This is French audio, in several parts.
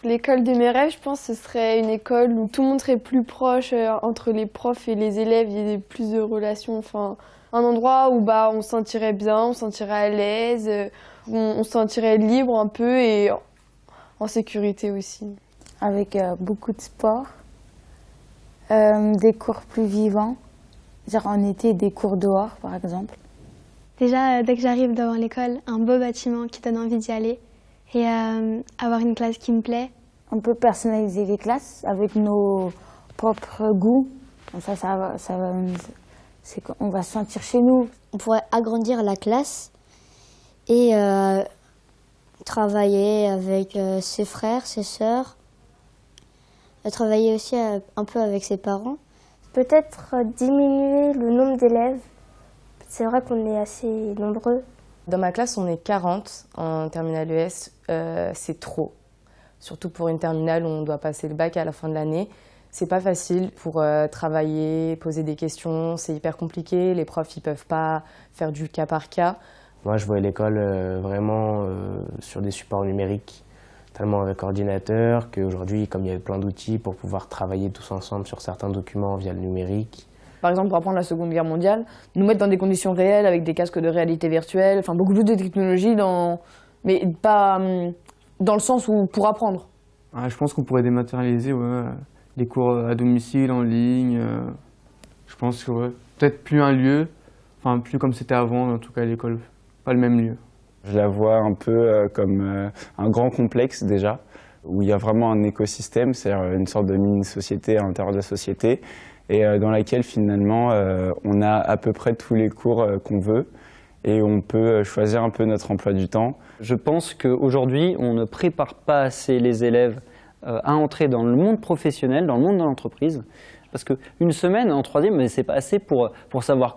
L'école de mes rêves, je pense, ce serait une école où tout le monde serait plus proche entre les profs et les élèves, il y ait plus de relations, enfin, un endroit où on se sentirait bien, on se sentirait à l'aise, on se sentirait libre un peu et en sécurité aussi. Avec beaucoup de sport, des cours plus vivants, genre en été des cours dehors par exemple. Déjà, dès que j'arrive devant l'école, un beau bâtiment qui donne envie d'y aller et avoir une classe qui me plaît. On peut personnaliser les classes avec nos propres goûts. On va se sentir chez nous. On pourrait agrandir la classe et travailler avec ses frères, ses sœurs, travailler aussi un peu avec ses parents. Peut-être diminuer le nombre d'élèves. C'est vrai qu'on est assez nombreux. Dans ma classe, on est 40 en terminale ES, c'est trop. Surtout pour une terminale où on doit passer le bac à la fin de l'année. C'est pas facile pour travailler, poser des questions, c'est hyper compliqué. Les profs, ils peuvent pas faire du cas par cas. Moi, je vois l'école vraiment sur des supports numériques, tellement avec ordinateur, qu'aujourd'hui, comme il y a plein d'outils pour pouvoir travailler tous ensemble sur certains documents via le numérique. Par exemple, pour apprendre la Seconde Guerre mondiale, nous mettre dans des conditions réelles avec des casques de réalité virtuelle, enfin beaucoup plus de technologie, mais pas dans le sens où pour apprendre. Je pense qu'on pourrait dématérialiser les cours à domicile, en ligne. Je pense que peut-être plus un lieu, enfin plus comme c'était avant, en tout cas à l'école, pas le même lieu. Je la vois un peu comme un grand complexe déjà, où il y a vraiment un écosystème, c'est-à-dire une sorte de mini-société à l'intérieur de la société, et dans laquelle finalement on a à peu près tous les cours qu'on veut, et on peut choisir un peu notre emploi du temps. Je pense qu'aujourd'hui, on ne prépare pas assez les élèves à entrer dans le monde professionnel, dans le monde de l'entreprise, parce qu'une semaine en troisième, c'est pas assez pour savoir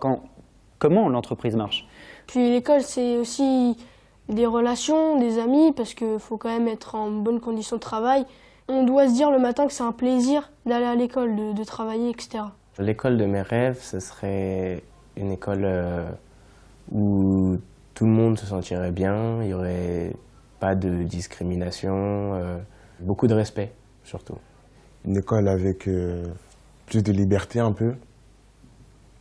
comment l'entreprise marche. Puis l'école, c'est aussi des relations, des amis, parce qu'il faut quand même être en bonne condition de travail. On doit se dire le matin que c'est un plaisir d'aller à l'école, de travailler, etc. L'école de mes rêves, ce serait une école où tout le monde se sentirait bien, il n'y aurait pas de discrimination, beaucoup de respect surtout. Une école avec plus de liberté un peu,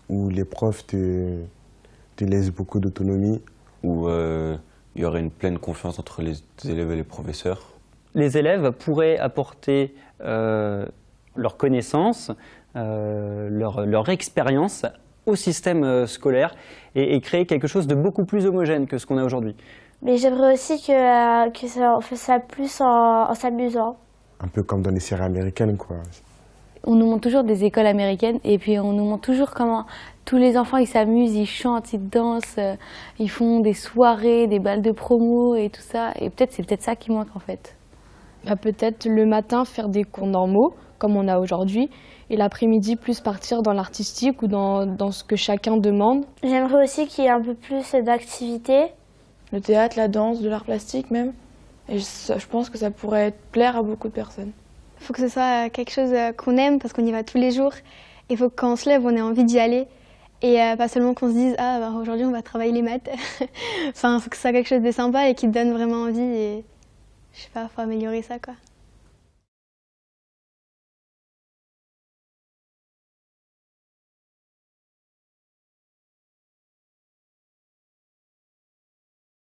où les profs te laissent beaucoup d'autonomie. Où il y aurait une pleine confiance entre les élèves et les professeurs. Les élèves pourraient apporter leurs connaissances, leur expérience au système scolaire et créer quelque chose de beaucoup plus homogène que ce qu'on a aujourd'hui. Mais j'aimerais aussi que ça fasse ça plus en s'amusant. Un peu comme dans les séries américaines, quoi. On nous montre toujours des écoles américaines et puis on nous montre toujours comment tous les enfants ils s'amusent, ils chantent, ils dansent, ils font des soirées, des balles de promo et tout ça. Et c'est peut-être ça qui manque en fait. Peut-être le matin faire des cours normaux comme on a aujourd'hui et l'après-midi plus partir dans l'artistique ou dans ce que chacun demande. J'aimerais aussi qu'il y ait un peu plus d'activités. Le théâtre, la danse, de l'art plastique même. Et je pense que ça pourrait plaire à beaucoup de personnes. Il faut que ce soit quelque chose qu'on aime parce qu'on y va tous les jours. Il faut que quand on se lève, on ait envie d'y aller. Et pas seulement qu'on se dise « Ah, aujourd'hui, on va travailler les maths ». Enfin, il faut que ce soit quelque chose de sympa et qui te donne vraiment envie. Et je sais pas, il faut améliorer ça, quoi.